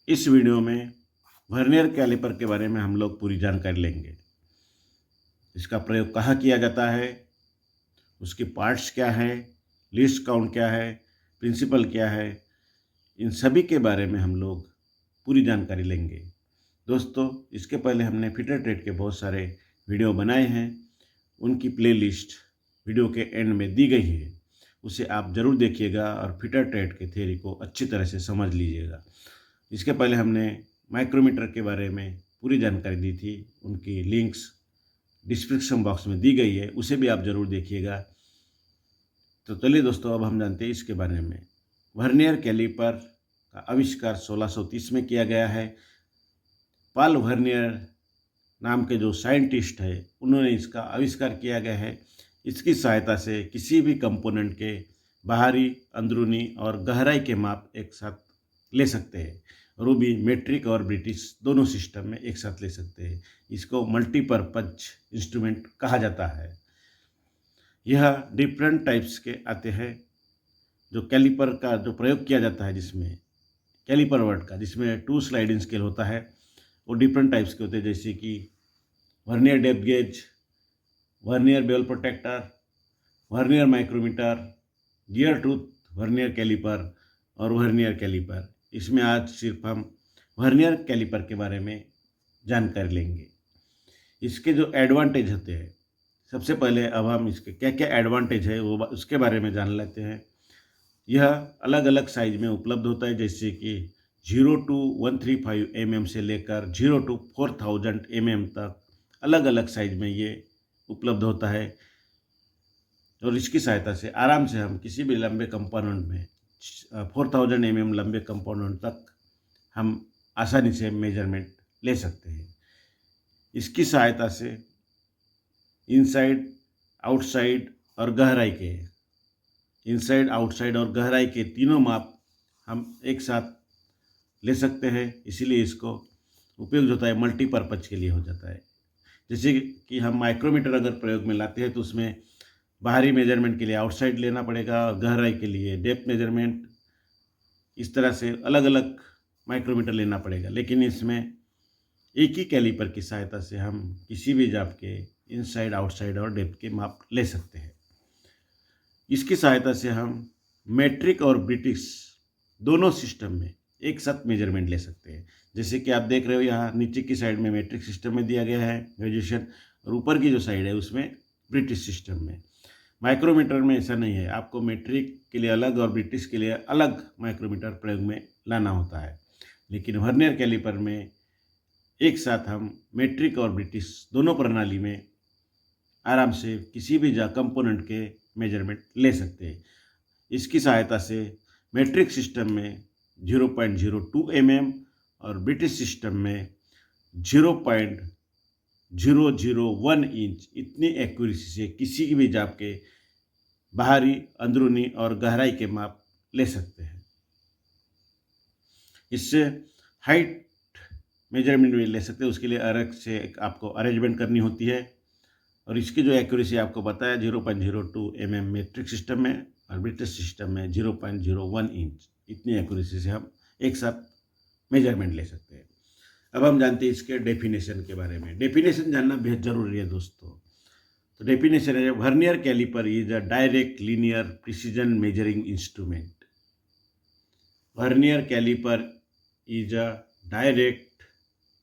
इस वीडियो में vernier caliper के बारे में हम लोग पूरी जानकारी लेंगे। इसका प्रयोग कहाँ किया जाता है, उसके पार्ट्स क्या है, लीस्ट काउंट क्या है, प्रिंसिपल क्या है, इन सभी के बारे में हम लोग पूरी जानकारी लेंगे। दोस्तों, इसके पहले हमने फिटर ट्रेड के बहुत सारे वीडियो बनाए हैं, उनकी प्लेलिस्ट वीडियो के एंड में दी गई है, उसे आप ज़रूर देखिएगा और फिटर ट्रेड के थ्योरी को अच्छी तरह से समझ लीजिएगा। इसके पहले हमने माइक्रोमीटर के बारे में पूरी जानकारी दी थी, उनकी लिंक्स डिस्क्रिप्शन बॉक्स में दी गई है, उसे भी आप ज़रूर देखिएगा। तो चलिए दोस्तों, अब हम जानते हैं इसके बारे में। वर्नियर कैलिपर का आविष्कार 1630 में किया गया है। पॉल वर्नियर नाम के जो साइंटिस्ट है, उन्होंने इसका आविष्कार किया गया है। इसकी सहायता से किसी भी कंपोनेंट के बाहरी, अंदरूनी और गहराई के माप एक साथ ले सकते हैं, और वो भी मेट्रिक और ब्रिटिश दोनों सिस्टम में एक साथ ले सकते हैं। इसको मल्टीपर्पज इंस्ट्रूमेंट कहा जाता है। यह डिफरेंट टाइप्स के आते हैं। जो कैलिपर का जो प्रयोग किया जाता है, जिसमें कैलिपर वर्ड का, जिसमें 2 स्लाइडिंग स्केल होता है, वो डिफरेंट टाइप्स के होते हैं, जैसे कि vernier depth gauge, vernier bevel protractor, vernier micrometer, gear tooth vernier caliper और वर्नियर कैलिपर। इसमें आज सिर्फ हम वर्नियर कैलिपर के बारे में जानकारी लेंगे। इसके जो एडवांटेज होते हैं, सबसे पहले अब हम इसके क्या क्या एडवांटेज है वो उसके बारे में जान लेते हैं। यह अलग अलग साइज में उपलब्ध होता है, जैसे कि 0 to 135 mm से लेकर 0 to 4000 mm तक अलग अलग साइज में ये उपलब्ध होता है, और इसकी सहायता से आराम से हम किसी भी लंबे कंपोनेंट में 4000 mm लंबे कंपोनेंट तक हम आसानी से मेजरमेंट ले सकते हैं। इसकी सहायता से इनसाइड, आउटसाइड और गहराई के, इनसाइड, आउटसाइड और गहराई के तीनों माप हम एक साथ ले सकते हैं। इसीलिए इसको उपयोग होता है मल्टीपर्पज के लिए हो जाता है। जैसे कि हम माइक्रोमीटर अगर प्रयोग में लाते हैं, तो उसमें बाहरी मेजरमेंट के लिए आउटसाइड लेना पड़ेगा, और गहराई के लिए डेप्थ मेजरमेंट, इस तरह से अलग अलग माइक्रोमीटर लेना पड़ेगा। लेकिन इसमें एक ही कैलिपर की सहायता से हम किसी भी जाप के इनसाइड, आउटसाइड और डेप्थ के माप ले सकते हैं। इसकी सहायता से हम मेट्रिक और ब्रिटिश दोनों सिस्टम में एक साथ मेजरमेंट ले सकते हैं। जैसे कि आप देख रहे हो, यहाँ नीचे की साइड में मेट्रिक सिस्टम में दिया गया है मेजरेशन, और ऊपर की जो साइड है उसमें ब्रिटिश सिस्टम में। माइक्रोमीटर में ऐसा नहीं है, आपको मेट्रिक के लिए अलग और ब्रिटिश के लिए अलग माइक्रोमीटर प्रयोग में लाना होता है। लेकिन वर्नियर कैलिपर में एक साथ हम मेट्रिक और ब्रिटिश दोनों प्रणाली में आराम से किसी भी कंपोनेंट के मेजरमेंट ले सकते हैं। इसकी सहायता से मेट्रिक सिस्टम में 0.02 mm और ब्रिटिश सिस्टम में 0.001 इंच इतनी एक्यूरेसी से किसी भी जाप के बाहरी, अंदरूनी और गहराई के माप ले सकते हैं। इससे हाइट मेजरमेंट भी ले सकते हैं, उसके लिए अलग से आपको अरेंजमेंट करनी होती है। और इसकी जो एक्यूरेसी आपको बताया 0.02 mm मेट्रिक सिस्टम में, और ब्रिटिश सिस्टम में 0.01 इंच, इतनी एक्यूरेसी से हम एक साथ मेजरमेंट ले सकते हैं। अब हम जानते हैं इसके डेफिनेशन के बारे में। डेफिनेशन जानना बेहद ज़रूरी है दोस्तों। तो डेफिनेशन है, vernier caliper is a direct linear precision measuring instrument. Vernier caliper is a direct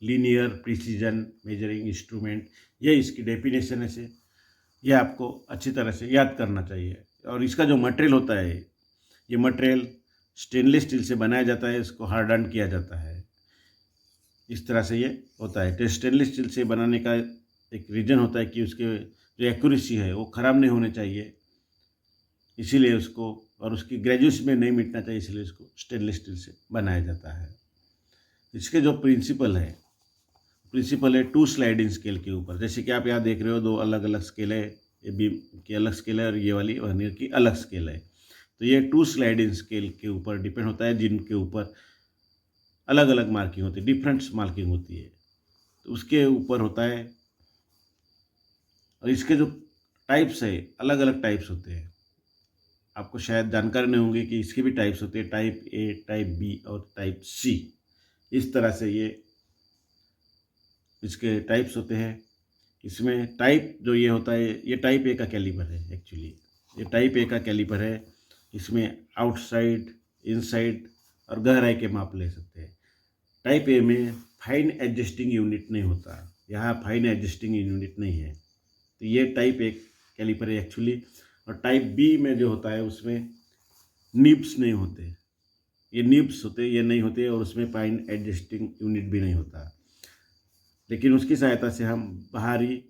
linear precision measuring instrument, ये इसकी डेफिनेशन है से ये आपको अच्छी तरह से याद करना चाहिए। और इसका जो मटेरियल होता है, ये मटेरियल स्टेनलेस स्टील से बनाया जाता है, इसको हार्डन किया जाता है। इस तरह से ये होता है। तो स्टेनलेस स्टील से बनाने का एक रीज़न होता है कि उसके जो एक्यूरेसी है वो ख़राब नहीं होने चाहिए, इसीलिए उसको, और उसकी ग्रेजुएशन में नहीं मिटना चाहिए, इसलिए इसको स्टेनलेस स्टील से बनाया जाता है। इसके जो प्रिंसिपल है 2 स्लाइडिंग स्केल के ऊपर। जैसे कि आप यहाँ देख रहे हो, 2 अलग अलग स्केल है, ये बीम की अलग स्केल है और ये वाली वर्नियर की अलग स्केल है। तो ये 2 स्लाइडिंग स्केल के ऊपर डिपेंड होता है, जिनके ऊपर अलग अलग मार्किंग होती है, डिफरेंट मार्किंग होती है, तो उसके ऊपर होता है। और इसके जो टाइप्स है, अलग अलग टाइप्स होते हैं। आपको शायद जानकारी नहीं होंगी कि इसके भी टाइप्स होते हैं, टाइप ए, टाइप बी और टाइप सी। इस तरह से ये इसके टाइप्स होते हैं। इसमें टाइप जो ये होता है, ये टाइप ए का कैलिपर है एक्चुअली। ये टाइप ए का कैलिपर है। इसमें आउटसाइड, इनसाइड और गहराई के माप ले सकते हैं। टाइप ए में फाइन एडजस्टिंग यूनिट नहीं होता, यहाँ फाइन एडजस्टिंग यूनिट नहीं है, तो ये टाइप ए कैलिपर है एक्चुअली। और टाइप बी में जो होता है उसमें निब्स नहीं होते, ये निब्स होते, ये नहीं होते, और उसमें फाइन एडजस्टिंग यूनिट भी नहीं होता। लेकिन उसकी सहायता से हम बाहरी,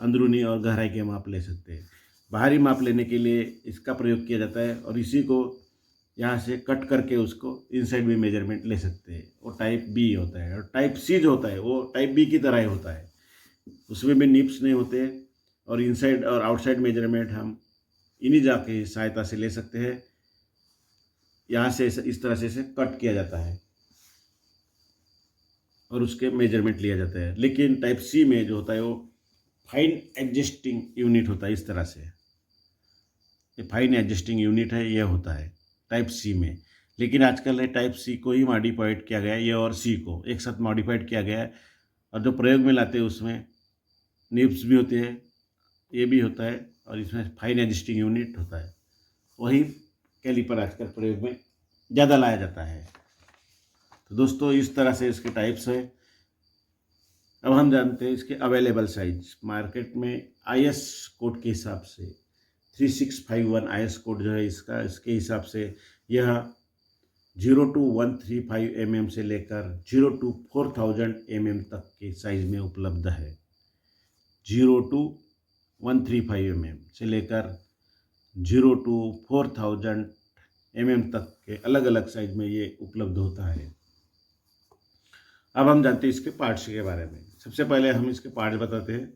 अंदरूनी और गहराई के माप ले सकते हैं। बाहरी माप लेने के लिए इसका प्रयोग किया जाता है, और इसी को यहाँ से कट करके उसको इनसाइड भी मेजरमेंट ले सकते हैं। वो टाइप बी होता है। और टाइप सी जो होता है वो टाइप बी की तरह ही होता है, उसमें भी निप्स नहीं होते, और इनसाइड और आउटसाइड मेजरमेंट हम इन्हीं जा की सहायता से ले सकते हैं। यहाँ से इस तरह से इसे कट किया जाता है और उसके मेजरमेंट लिया जाता है। लेकिन टाइप सी में जो होता है वो फाइन एडजस्टिंग यूनिट होता है। इस तरह से ये फाइन एडजस्टिंग यूनिट है, ये होता है टाइप सी में। लेकिन आजकल ये टाइप सी को ही मॉडिफाइड किया गया है, ये और सी को एक साथ मॉडिफाइड किया गया है। और जो प्रयोग में लाते हैं उसमें निब्स भी होते हैं, ये भी होता है, और इसमें फाइन एडजस्टिंग यूनिट होता है। वही कैलिपर आजकल प्रयोग में ज़्यादा लाया जाता है। तो दोस्तों इस तरह से इसके टाइप्स है। अब हम जानते हैं इसके अवेलेबल साइज। मार्केट में IS कोड के हिसाब से 3651 IS कोड जो है इसका, इसके हिसाब से यह 0 to 135 mm से लेकर 0 to 4000 mm तक के साइज में उपलब्ध है। 0 to 135 mm से लेकर 0 to 4000 mm तक के अलग अलग साइज में ये उपलब्ध होता है। अब हम जानते हैं इसके पार्ट्स के बारे में। सबसे पहले हम इसके पार्ट्स बताते हैं।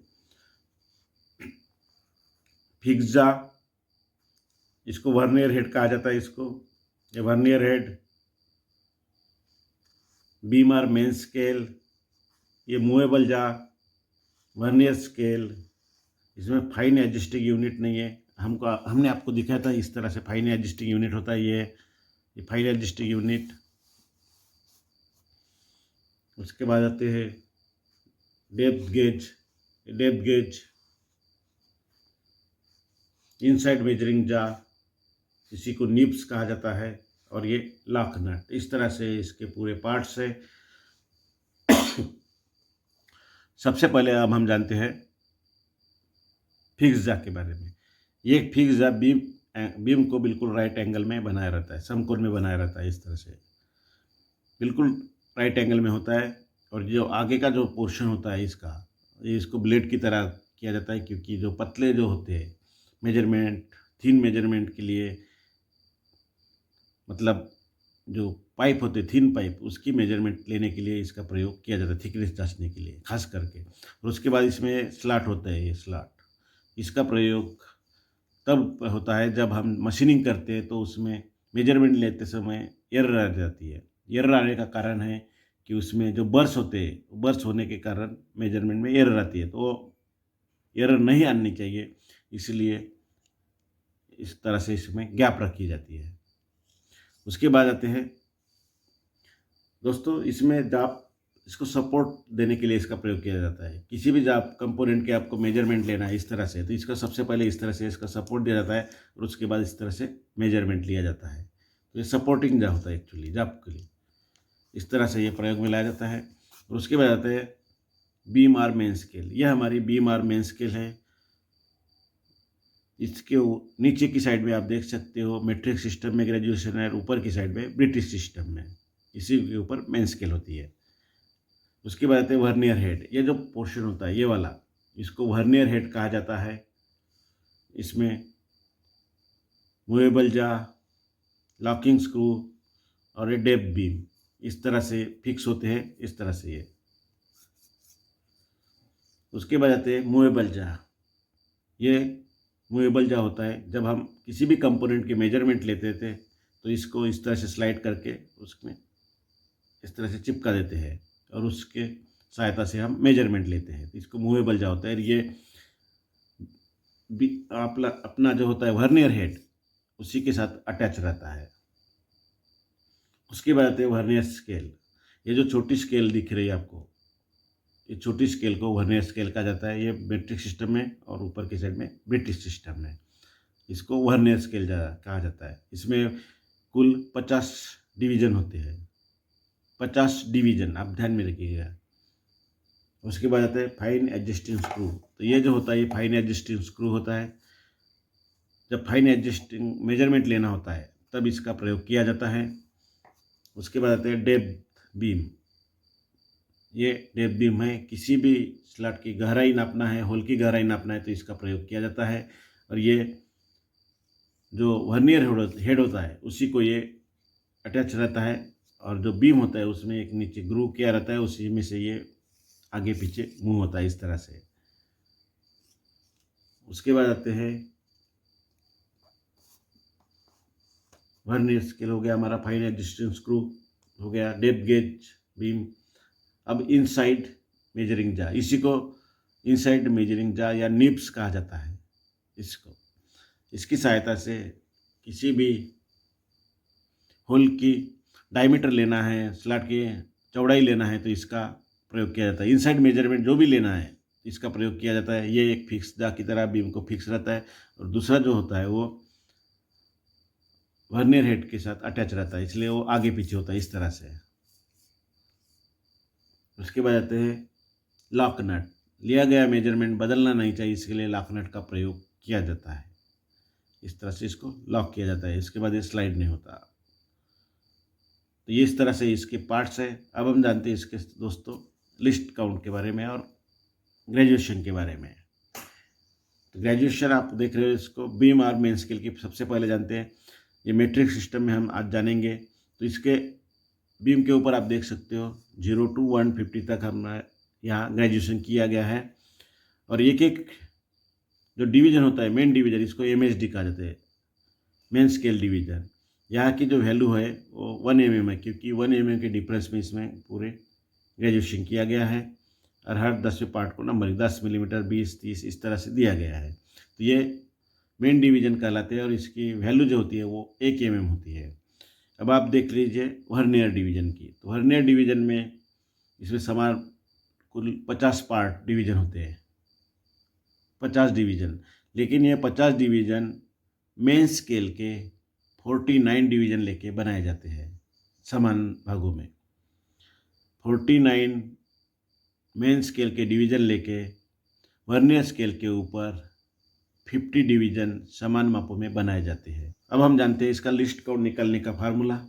फिक्जा, इसको वर्नियर हेड कहा जाता है। इसको ये vernier head, Beamer main scale, ये मूवेबल जा, वर्नियर स्केल। इसमें फाइन एडजस्टिंग यूनिट नहीं है। हमने आपको दिखाया था इस तरह से फाइन एडजस्टिंग यूनिट होता है। ये फाइन एडजस्टिंग यूनिट। उसके बाद आते हैं डेप्थ गेज, इनसाइड मेजरिंग जा, इसी को निब्स कहा जाता है, और ये लॉक नट। इस तरह से इसके पूरे पार्ट्स है। सबसे पहले अब हम जानते हैं फिक्स जा के बारे में। ये फिक्स जा बीम को बिल्कुल राइट एंगल में बनाया रहता है, समकोण में बनाया रहता है। इस तरह से बिल्कुल राइट एंगल में होता है। और जो आगे का जो पोर्शन होता है इसका, ये इसको ब्लेड की तरह किया जाता है, क्योंकि जो पतले जो होते हैं मेजरमेंट, थिन मेजरमेंट के लिए, मतलब जो पाइप होते थिन पाइप, उसकी मेजरमेंट लेने के लिए इसका प्रयोग किया जाता है, थिकनेस जांचने के लिए खास करके। और उसके बाद इसमें स्लॉट होता है। ये स्लॉट, इसका प्रयोग तब होता है जब हम मशीनिंग करते हैं, तो उसमें मेजरमेंट लेते समय एरर आ जाती है। एरर आने का कारण है कि उसमें जो बर्स होते हैं, बर्स होने के कारण मेजरमेंट में एरर आती है। तो एरर नहीं आनी चाहिए, इसलिए इस तरह से इसमें गैप रखी जाती है। उसके बाद आते हैं दोस्तों, इसमें जाप, इसको सपोर्ट देने के लिए इसका प्रयोग किया जाता है। किसी भी जाप कंपोनेंट के आपको मेजरमेंट लेना है इस तरह से, तो इसका सबसे पहले इस तरह से इसका सपोर्ट दिया जाता है, और उसके बाद इस तरह से मेजरमेंट लिया जाता है। तो ये सपोर्टिंग जा होता है एक्चुअली जाप के लिए। इस तरह से ये प्रयोग में लाया जाता है। और उसके बाद आते हैं बीम आर मेन स्केल। यह हमारी बीम आर मेन स्केल है। इसके नीचे की साइड में आप देख सकते हो मेट्रिक सिस्टम में ग्रेजुएशन है, ऊपर की साइड में ब्रिटिश सिस्टम में, इसी के ऊपर मेन स्केल होती है। उसके बाद आते हैं वर्नियर हेड। ये जो पोर्शन होता है ये वाला, इसको वर्नियर हेड कहा जाता है। इसमें मूवेबल जा, लॉकिंग स्क्रू और ये डेप्थ बीम इस तरह से फिक्स होते हैं, इस तरह से ये। उसके बाद आते हैं मूवेबल जा। ये मूवेबल जा होता है जब हम किसी भी कंपोनेंट के मेजरमेंट लेते थे, तो इसको इस तरह से स्लाइड करके उसमें इस तरह से चिपका देते हैं, और उसके सहायता से हम मेजरमेंट लेते हैं। तो इसको मूवेबल जा होता है। ये अपना जो होता है वर्नियर हेड, उसी के साथ अटैच रहता है। उसके बाद आते हैं वर्नियर स्केल। ये जो छोटी स्केल दिख रही है आपको, ये छोटी स्केल को वर्नियर स्केल कहा जाता है। ये मेट्रिक सिस्टम में और ऊपर की साइड में ब्रिटिश सिस्टम में इसको वर्नियर स्केल कहा जाता है। इसमें कुल 50 डिवीज़न होते हैं, 50 डिवीज़न आप ध्यान में रखिएगा। उसके बाद आता है फाइन एडजस्टिंग स्क्रू। तो ये जो होता है ये फाइन एडजस्टिंग स्क्रू होता है। जब फाइन एडजस्टिंग मेजरमेंट लेना होता है तब इसका प्रयोग किया जाता है। उसके बाद आता है डेप्थ बीम। ये डेप्थ बीम है, किसी भी स्लॉट की गहराई नापना है, होल की गहराई नापना है तो इसका प्रयोग किया जाता है। और ये जो वर्नियर हेड होता है उसी को ये अटैच रहता है, और जो बीम होता है उसमें एक नीचे ग्रूव किया रहता है, उसी में से ये आगे पीछे मूव होता है इस तरह से। उसके बाद आते हैं वर्नियर स्केल हो गया हमारा, फाइन एडजस्टिंग स्क्रू हो गया, डेप्थ गेज बीम। अब इनसाइड मेजरिंग जार, इसी को इनसाइड मेजरिंग जार या निप्स कहा जाता है। इसकी सहायता से किसी भी होल की डायमीटर लेना है, स्लॉट की चौड़ाई लेना है तो इसका प्रयोग किया जाता है। इनसाइड मेजरमेंट जो भी लेना है इसका प्रयोग किया जाता है। ये एक फिक्स दा की तरह बीम को फिक्स रहता है, और दूसरा जो होता है वो वर्नियर हेड के साथ अटैच रहता है, इसलिए वो आगे पीछे होता है इस तरह से। उसके बाद आते हैं लॉक नट। लिया गया मेजरमेंट बदलना नहीं चाहिए, इसके लिए लॉक नट का प्रयोग किया जाता है। इस तरह से इसको लॉक किया जाता है। इसके बाद ये स्लाइड नहीं होता। तो ये इस तरह से इसके पार्ट्स है। अब हम जानते हैं इसके दोस्तों लिस्ट काउंट के बारे में और ग्रेजुएशन के बारे में। तो ग्रेजुएशन आप देख रहे हो इसको बीम और मेन स्केल की सबसे पहले जानते हैं। ये मेट्रिक सिस्टम में हम आज जानेंगे। तो इसके बीम के ऊपर आप देख सकते हो 0 to 150 तक हमने यहाँ ग्रेजुएशन किया गया है। और एक एक जो डिवीज़न होता है मेन डिवीज़न, इसको MSD कहा जाता है, मेन स्केल डिवीज़न। यहाँ की जो वैल्यू है वो 1 mm है, क्योंकि 1 mm के डिफरेंस में इसमें पूरे ग्रेजुएशन किया गया है। और हर 10वें पार्ट को नंबरिंग 10 मिलीमीटर, 20, 30 इस तरह से दिया गया है। तो ये मेन डिवीज़न कहलाते हैं, और इसकी वैल्यू जो होती है वो 1 mm होती है। अब आप देख लीजिए वर्नियर डिवीज़न की। तो वर्नियर डिवीज़न में इसमें समान कुल 50 पार्ट डिवीज़न होते हैं, 50 डिवीज़न। लेकिन ये 50 डिवीज़न मेन स्केल के 49 डिवीज़न लेके बनाए जाते हैं समान भागों में। 49 मेन स्केल के डिवीज़न लेके वर्नियर स्केल के ऊपर 50 डिवीज़न समान मापों में बनाए जाते हैं। अब हम जानते हैं इसका लिस्ट काउंट निकालने का फार्मूला।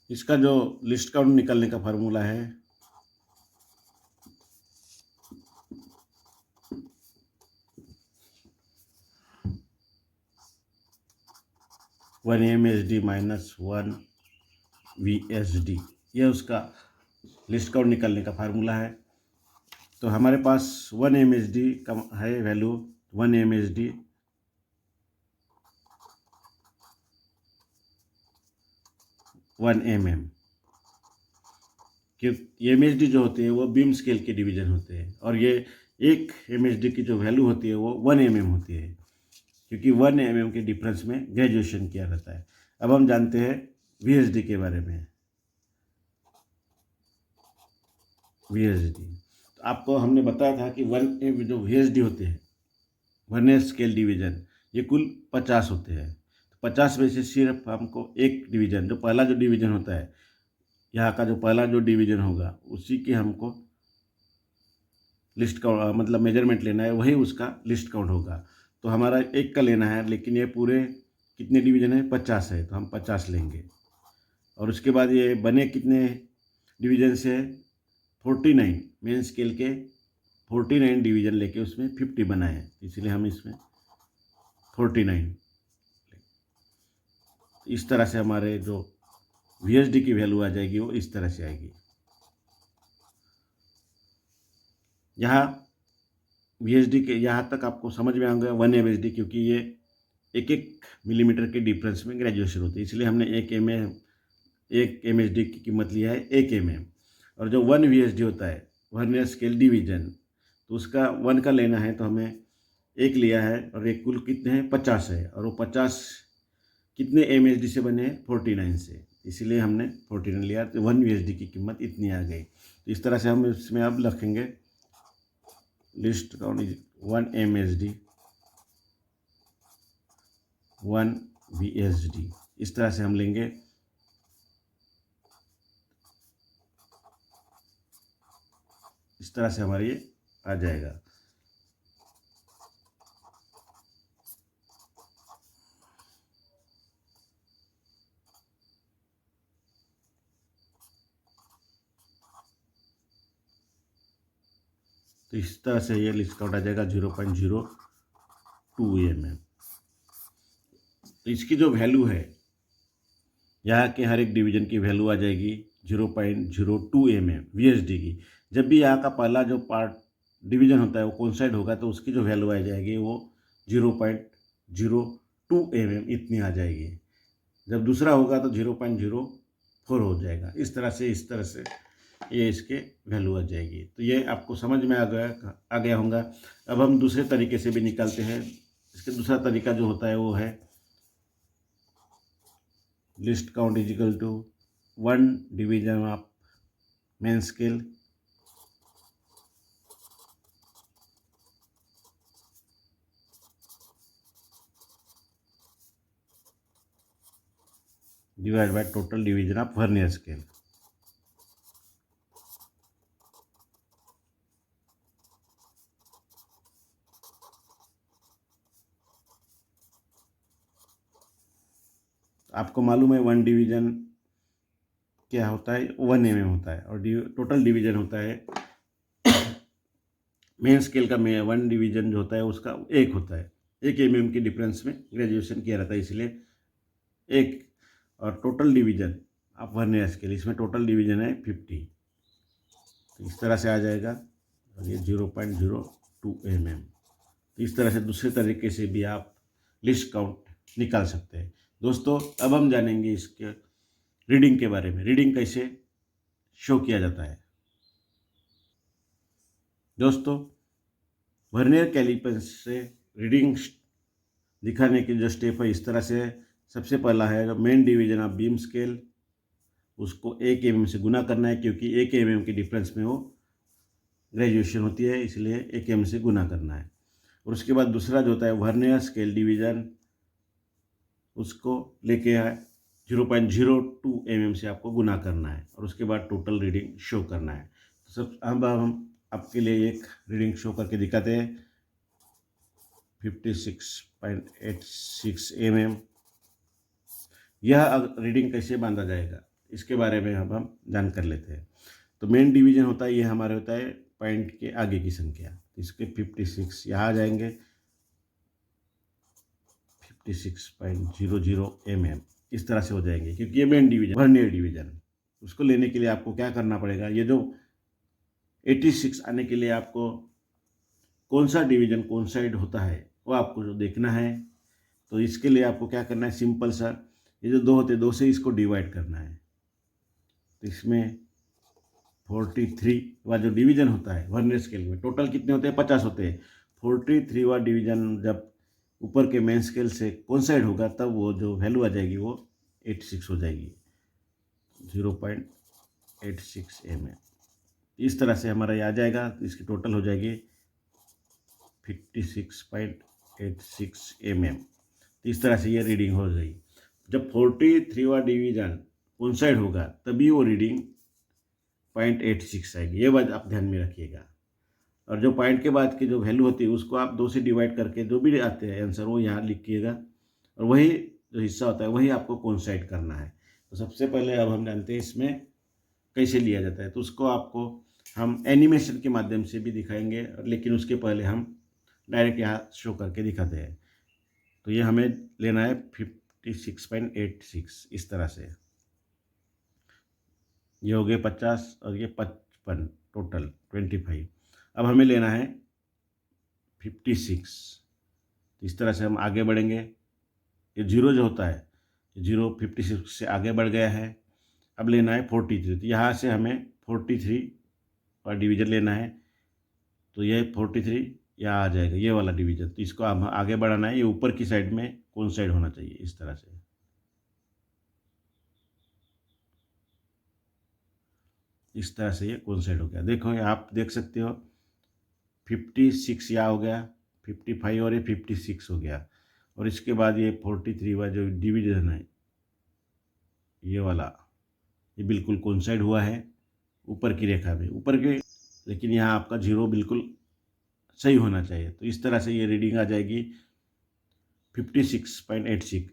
इसका जो लिस्ट काउंट निकालने का फार्मूला है 1 MSD माइनस 1 VSD, यह उसका लिस्ट काउंट निकालने का फार्मूला है। तो हमारे पास 1 MSD का है वैल्यू, 1 MSD 1 mm। कि MSD जो होते हैं वो बीम स्केल के डिवीज़न होते हैं, और ये 1 MSD की जो वैल्यू होती है वो 1 mm होती है, क्योंकि 1 mm के डिफरेंस में ग्रेजुएशन किया रहता है। अब हम जानते हैं VSD के बारे में। VSD तो आपको हमने बताया था कि 1 M जो VSD होते हैं वर्नियर स्केल डिवीज़न, ये कुल 50 होते हैं। तो 50 में से सिर्फ हमको एक डिवीज़न, जो पहला जो डिवीज़न होता है यहाँ का, जो पहला जो डिवीज़न होगा उसी की हमको लिस्ट काउंट मतलब मेजरमेंट लेना है, वही उसका लिस्ट काउंट होगा। तो हमारा एक का लेना है, लेकिन ये पूरे कितने डिवीज़न है 50 है, तो हम 50 लेंगे। और उसके बाद ये बने कितने डिवीज़न से 49 मेन स्केल के 49 डिवीज़न लेके उसमें 50 बनाए, इसलिए हम इसमें 49। इस तरह से हमारे जो VSD की वैल्यू आ जाएगी वो इस तरह से आएगी। यहाँ VSD के यहाँ तक आपको समझ में आ गया 1 MSD, क्योंकि ये 1 मिलीमीटर के डिफरेंस में ग्रेजुएशन होती है, इसलिए हमने 1 MSD की कीमत लिया है 1 mm। और जो 1 VSD होता है वर्नियर स्केल डिवीज़न, तो उसका 1 का लेना है तो हमें 1 लिया है, और एक कुल कितने हैं 50 है, और वो 50 कितने MSD से बने हैं 49 से, इसीलिए हमने 49 लिया, तो 1 USD की कीमत इतनी आ गई। तो इस तरह से हम इसमें अब लिखेंगे list count is 1 MSD 1 BSD, इस तरह से हम लेंगे। इस तरह से हमारा ये आ जाएगा। तो इस तरह से ये लिस्ट काउंट आ जाएगा 0.02 mm। तो इसकी जो वैल्यू है, यहाँ के हर एक डिवीजन की वैल्यू आ जाएगी 0.02 mm VSD की। जब भी यहाँ का पहला जो पार्ट डिवीजन होता है वो कोइंसाइड होगा तो उसकी जो वैल्यू आ जाएगी वो 0.02 mm इतनी आ जाएगी। जब दूसरा होगा तो 0.04 हो जाएगा। इस तरह से ये इसके वैल्यू आ जाएगी। तो ये आपको समझ में आ गया होगा। अब हम दूसरे तरीके से भी निकालते हैं। इसका दूसरा तरीका जो होता है वो है least count is equal to 1 division of main scale divide by total division of vernier scale. आपको मालूम है 1 डिवीजन क्या होता है, 1 mm होता है, और टोटल डिवीजन होता है मेन स्केल का 1 डिवीजन जो होता है उसका 1 होता है। 1 mm के डिफरेंस में ग्रेजुएशन किया रहता है, इसलिए 1। और टोटल डिवीजन आप वर्नियर स्केल, इसमें टोटल डिवीजन है 50। तो इस तरह से आ जाएगा, और ये 0.02 mm। तो इस तरह से दूसरे तरीके से भी आप लिस्ट काउंट निकाल सकते हैं। दोस्तों, अब हम जानेंगे इसके रीडिंग के बारे में। रीडिंग कैसे शो किया जाता है। दोस्तों, वर्नियर कैलिपर से रीडिंग दिखाने के जो स्टेप है इस तरह से है। सबसे पहला है main division of beam scale, उसको 1 mm से गुना करना है, क्योंकि 1 mm के डिफरेंस में वो ग्रेजुएशन होती है, इसलिए 1 mm से गुना करना है। और उसके बाद दूसरा जो होता है वर्नियर स्केल डिवीजन, उसको लेके 0.02 mm से आपको गुना करना है, और उसके बाद टोटल रीडिंग शो करना है। तो अब हम आपके लिए एक रीडिंग शो करके दिखाते हैं। 56.86 mm। यह रीडिंग कैसे बांधा जाएगा इसके बारे में अब हम जान कर लेते हैं। तो मेन डिवीजन होता है, ये हमारे होता है पॉइंट के आगे की संख्या, इसके 56 यहाँ आ जाएंगे। 56.00 mm इस तरह से हो जाएंगे, क्योंकि ये मेन डिवीजन वर्नियर डिवीजन। उसको लेने के लिए आपको क्या करना पड़ेगा, ये जो 86 आने के लिए आपको कौन सा डिवीजन कौन साइड होता है वो आपको जो देखना है। तो इसके लिए आपको क्या करना है, सिंपल सा, ये जो 2 होते हैं 2 से इसको डिवाइड करना है। तो इसमें 43 वा जो डिवीजन होता है वर्नियर स्केल में, टोटल कितने होते हैं, 50 होते हैं। 43वां डिवीजन जब ऊपर के मेन स्केल से कोइंसाइड होगा तब वो जो वैल्यू आ जाएगी वो 86 हो जाएगी, 0.86 mm। इस तरह से हमारा ये आ जाएगा। तो इसकी टोटल हो जाएगी 56.86 mm। तो इस तरह से ये रीडिंग हो गई। जब 43वां डिवीजन कोइंसाइड होगा तभी वो रीडिंग 0.86 आएगी, ये बात आप ध्यान में रखिएगा। और जो पॉइंट के बाद की जो वैल्यू होती है उसको आप 2 से डिवाइड करके जो भी आते हैं आंसर वो यहाँ लिखिएगा, और वही जो हिस्सा होता है वही आपको कोइंसाइड करना है। तो सबसे पहले अब हम जानते हैं इसमें कैसे लिया जाता है। तो उसको आपको हम एनिमेशन के माध्यम से भी दिखाएंगे, लेकिन उसके पहले हम डायरेक्ट यहाँ शो करके दिखाते हैं। तो ये हमें लेना है 56.86 इस तरह से। ये हो गए 50 और ये 55, टोटल 25। अब हमें लेना है 56। तो इस तरह से हम आगे बढ़ेंगे। ये 0 जो होता है, 0 56 से आगे बढ़ गया है। अब लेना है 43। तो यहाँ से हमें 43 का डिवीजन लेना है। तो ये 43 यहाँ आ जाएगा, ये वाला डिवीजन। तो इसको हम आगे बढ़ाना है, ये ऊपर की साइड में कोइंसाइड होना चाहिए इस तरह से। इस तरह से ये कोइंसाइड हो गया। देखो ये आप देख सकते हो 56 यहाँ हो गया, 55 और ये 56 हो गया, और इसके बाद ये 43 हुआ जो डिवीजन है ये वाला, ये बिल्कुल कोइंसाइड हुआ है ऊपर की रेखा में, ऊपर के, लेकिन यहाँ आपका जीरो बिल्कुल सही होना चाहिए। तो इस तरह से ये रीडिंग आ जाएगी 56.86।